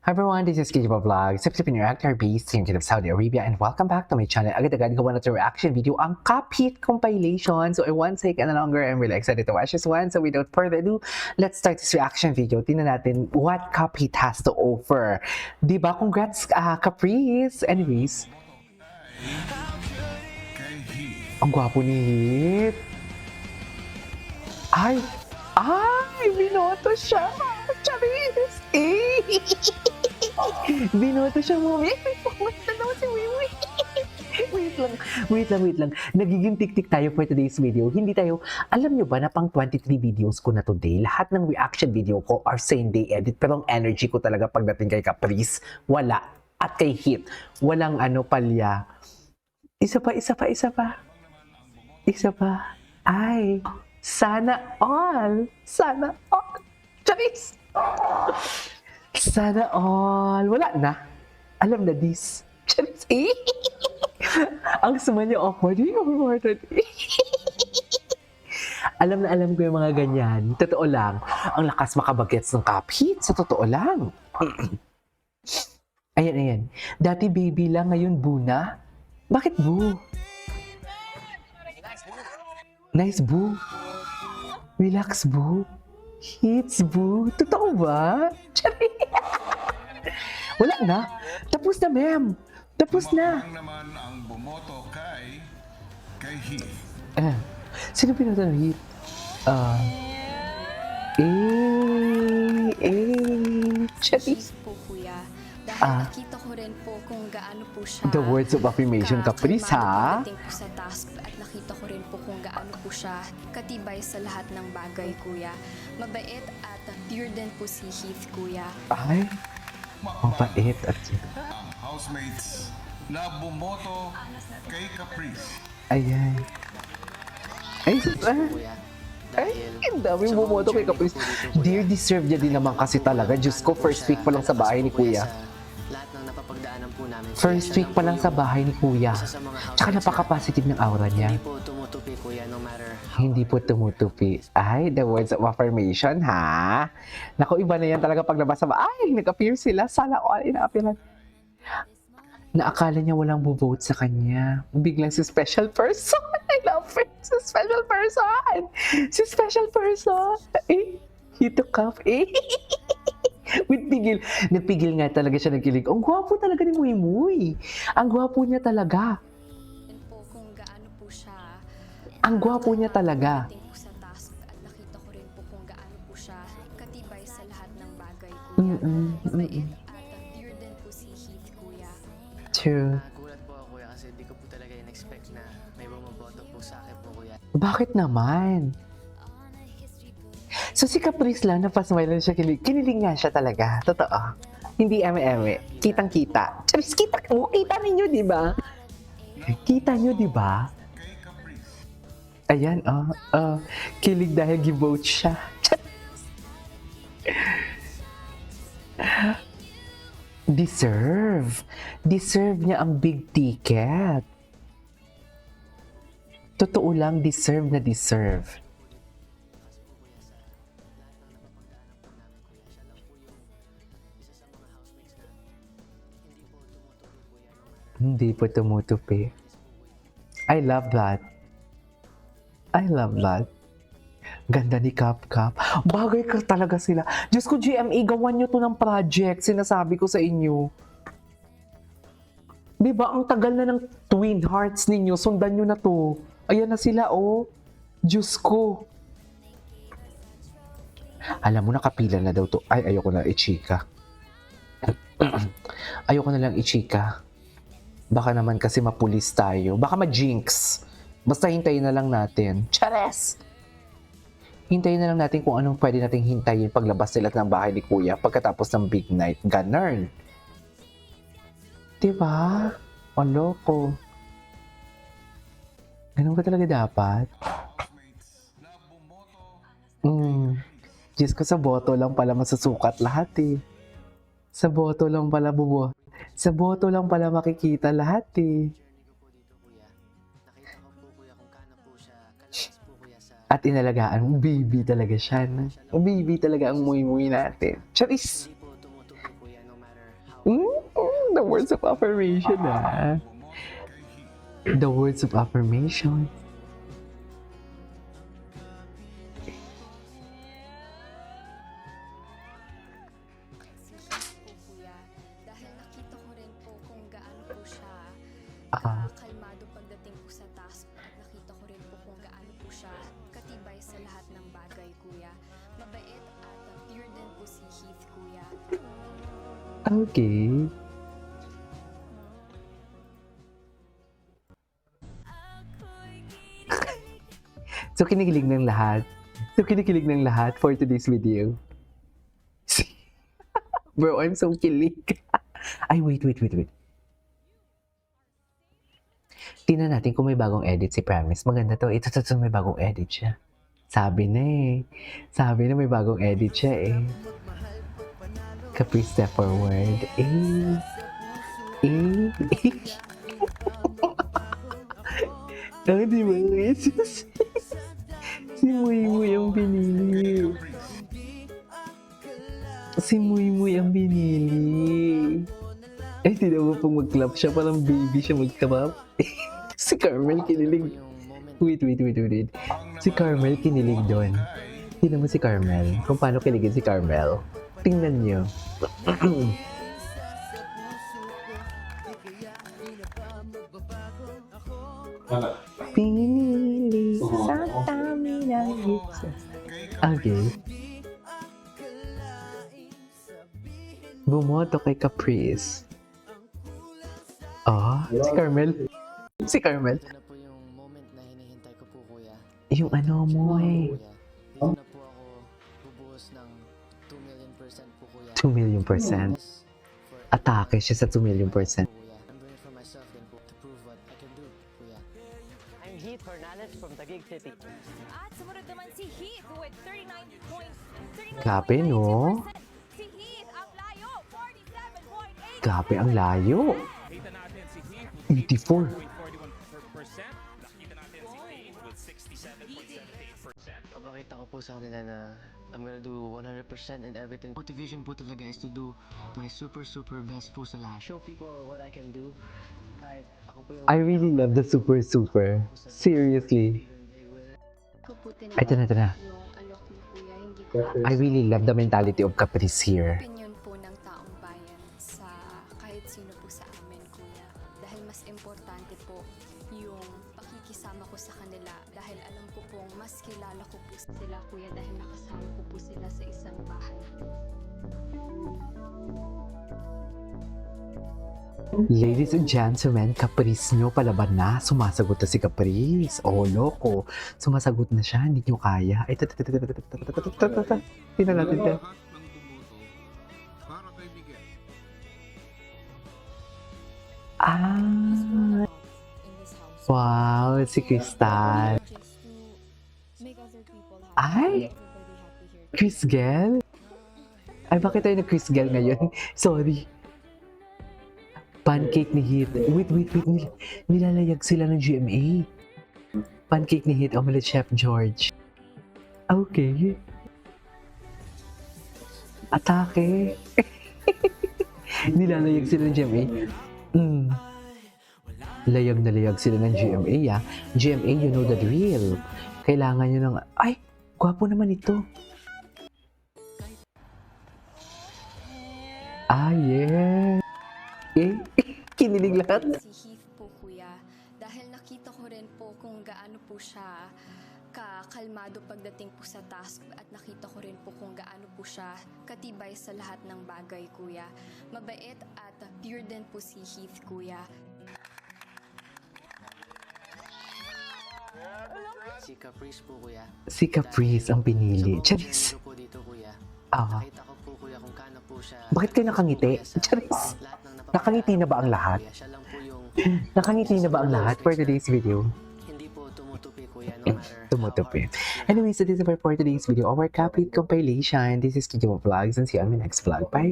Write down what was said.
Hi everyone, this is Kijiba Vlog, Sip-Sipin your actor based in Kingdom of Saudi Arabia, and welcome back to my channel. Agad-agad gawa na ito reaction video ang Cup Hit compilation. So I won't take any longer. I'm really excited to watch this one. So without further ado, let's start this reaction video. Tingnan natin what Cup Hit has to offer. Diba? Congrats, Caprice! Anyways, ang gwapo ni Hit. Ay! Binoto siya! Charis! Binoto siya, Mami. Wait na si Wiwi. Wait lang. Nagiging tik-tik tayo for today's video. Hindi tayo, alam nyo ba na pang 23 videos ko na today, lahat ng reaction video ko are same day edit, pero ang energy ko talaga pagdating kay Caprice, wala. At kay Hit, walang palya. Isa pa. Ay, sana all. Charis! Sana all. Wala na. Alam na this. Charis. Ang sama niya awkward. Alam na alam ko yung mga ganyan. Totoo lang. Ang lakas makabagets ng Cup Hit. Sa totoo lang. Ayan. Dati baby lang, ngayon buna. Bakit boo? Nice boo. Relax boo. Hits boo. Totoo ba? Wala na. Tapos na, ma'am. Tapos na. Naman ang bumoto kay Heath. Sino pinoto ng Heath? Charis. Po kuya, dahil nakita ko rin po kung gaano po siya The words of affirmation, Caprice, ha? pagdating po sa task at nakita ko rin po kung gaano po siya katibay sa lahat ng bagay kuya. Mabait at pure din po si Heath kuya. Ay, mabait at Ang housemates na bumoto kay Caprice. ayan. Ay, ang daming bumoto kay Caprice. Dear, deserve niya din naman kasi talaga. Diyos ko, first week pa lang sa bahay ni Kuya. Lahat ng napapagdaanan po namin. First week pa lang sa bahay ni Kuya. Tsaka napaka-positive ng aura niya. Hindi po tumutupi kuya no matter how. Hindi po tumutupi. Ay, the words of affirmation, ha? Naku, iba na yan talaga pag nabasa ba? Ay, nag-appear sila. Sana all ina-appearan. Naakala niya walang buvote sa kanya. Biglang si special person. I love her. Si special person. Si special person. He took off. With pigil. Nagpigil nga talaga siya nagkilig. Ang gwapo talaga ni Muy Muy. Ang gwapo niya talaga. Rin po kung gaano po siya Ang gwapo niya talaga. pagdating po sa task at nakita ko rin po kung gaano po siya katibay sa lahat ng bagay kuya. Mabait at pure din po si Heath kuya. True. Nagulat po ako kuya kasi di ko po talaga in-expect na may bumoboto po sa akin po kuya. Bakit naman? So si Caprice lang, napasmile lang siya, kinilig nga siya talaga. Totoo. Hindi eme-eme. Kitang-kita. Charis, kita ninyo, di ba? Kita nyo, di ba? Kay Caprice. Ayan, kilig dahil give-vote siya. Deserve. Deserve niya ang big ticket. Totoo lang, deserve na deserve. Hindi po tumutupi. I love that. Ganda ni Cup. Bagay ka talaga sila. Diyos ko, GMA, gawan nyo to ng project. Sinasabi ko sa inyo. Diba, ang tagal na ng twin hearts ninyo. Sundan nyo na to. Ayan na sila, oh. Diyos ko. Alam mo, nakapila na daw to. Ay, ayoko na i-chika. Ayoko na lang i-chika. Baka naman kasi mapulis tayo. Baka ma-jinx. Basta hintayin na lang natin. Chares! Hintayin na lang natin kung anong pwede nating hintayin paglabas nila ng bahay ni Kuya pagkatapos ng big night. Ganun. Diba? O loko. Ganun ka talaga dapat. Housemates na bumoto Diyos ko, sa boto lang pala masusukat lahat eh. Sa boto lang pala Sa boto lang pala makikita lahat eh. Journey ko po dito kuya. Nakita ko po kuya kung kano po siya kalakas po kuya sa At inalagaan, baby talaga siya. No? Baby talaga ang muy-muy natin. Charis! hindi po tumutupi kuya no matter The words of affirmation ah. Bumot kay Heath. The words of affirmation. Si Heath po, kuya, dahil nakita ko rin po kung gaano po siya Ah. kalmado pagdating po sa task at nakita ko rin po kung gaano po siya katibay sa lahat ng bagay, kuya. Mabait at pure din po si Heath, kuya. Okay. So kinikilig ng lahat. For today's video. Bro, I'm so kilig. Ay, wait. Tingnan natin kung may bagong edit si Promise. Maganda to. Ito, may bagong edit siya. Sabi na may bagong edit siya eh. Capri step forward. Di ba? Jesus. Si Muy ang binili. Eh, di naman pong mag-clap siya. Parang baby siya mag-clap. Si Carmel kinilig. Yung moment Wait. Si Carmel kinilig doon. Tingnan mo si Carmel. Kung paano kiligin si Carmel. Tingnan niyo. Pinili sa dami ng hits. Okay. Bumoto kay Caprice. Si Carmel. Si Carmel. ito na po yung moment na hinihintay ko po, kuya. Yung ano mo eh. Kuya, dito na po ako bubuhos ng 2 million % po, kuya. 2 million %. Yes, for Atake siya sa 2 million %. kuya. I'm doing it for myself din po to prove what I can do, kuya. I'm Heath Hernandez from Taguig City. At sumunod naman si Heath with 39.39%. Grabe, no? Si Heath ang layo, 47.8%. Grabe ang layo. Kita natin si Heath 84. 41%. Nakita natin si Dave with 67.78%. Papakita ko po sa kanila na I'm gonna do 100% and everything. Motivation po talaga is to do my super best po sa lahat. Show people what I can do. Kahit ako po yung I really love the super. Seriously. Ko po Ay, ito na. yung alok ni kuya, hindi ko I really love the mentality of Caprice here. opinion po ng taong bayan sa kahit sino po sa amin, kuya. Dahil mas importante po yung pakikisama ko sa kanila dahil alam ko pong mas kilala ko po sila, kuya, dahil nakasama ko po sila sa isang bahay. Ladies and gentlemen, Caprice nyo palaban na. Sumasagot na si Caprice. Oh, loko. Sumasagot na siya. Hindi nyo kaya. Ay, tingnan natin Lahat ng yan. bumoto para kay Miguel. Ah, wow, si Crystal. Ay, Chris Gel? Ay, bakit tayo na Chris Gel ngayon? Sorry. Pancake ni Heath. Wait. Nilalayag sila ng GMA. Pancake ni Heath, Omelette Chef George. Okay. Atake. Nilalayag sila ng GMA. Layag na layag sila ng GMA, ah. GMA, you know the drill. Kailangan nyo ng... Ay, gwapo naman ito. Ah, yeah. Kinilig lahat. Si Heath po, kuya, dahil nakita ko rin po kung gaano po siya kakalmado pagdating po sa task at nakita ko rin po kung gaano po siya katibay sa lahat ng bagay, kuya. Mabait at pure din po si Heath, kuya. si Caprice po, kuya. Si Caprice ang pinili. Charis. Charis. po dito, kuya. Ah, Nakita ko po, kuya, kung kano po siya. bakit kayo nakangiti? Charis. Nakangiti na ba ang lahat? Siya lang po yung Nakangiti na ba ang lahat for today's video? hindi po tumutupi, kuya, no matter Tumutupi. how hard. Anyways, so this is for today's video, our complete compilation. This is Kiko Vlogs and see you on my next vlog. Bye!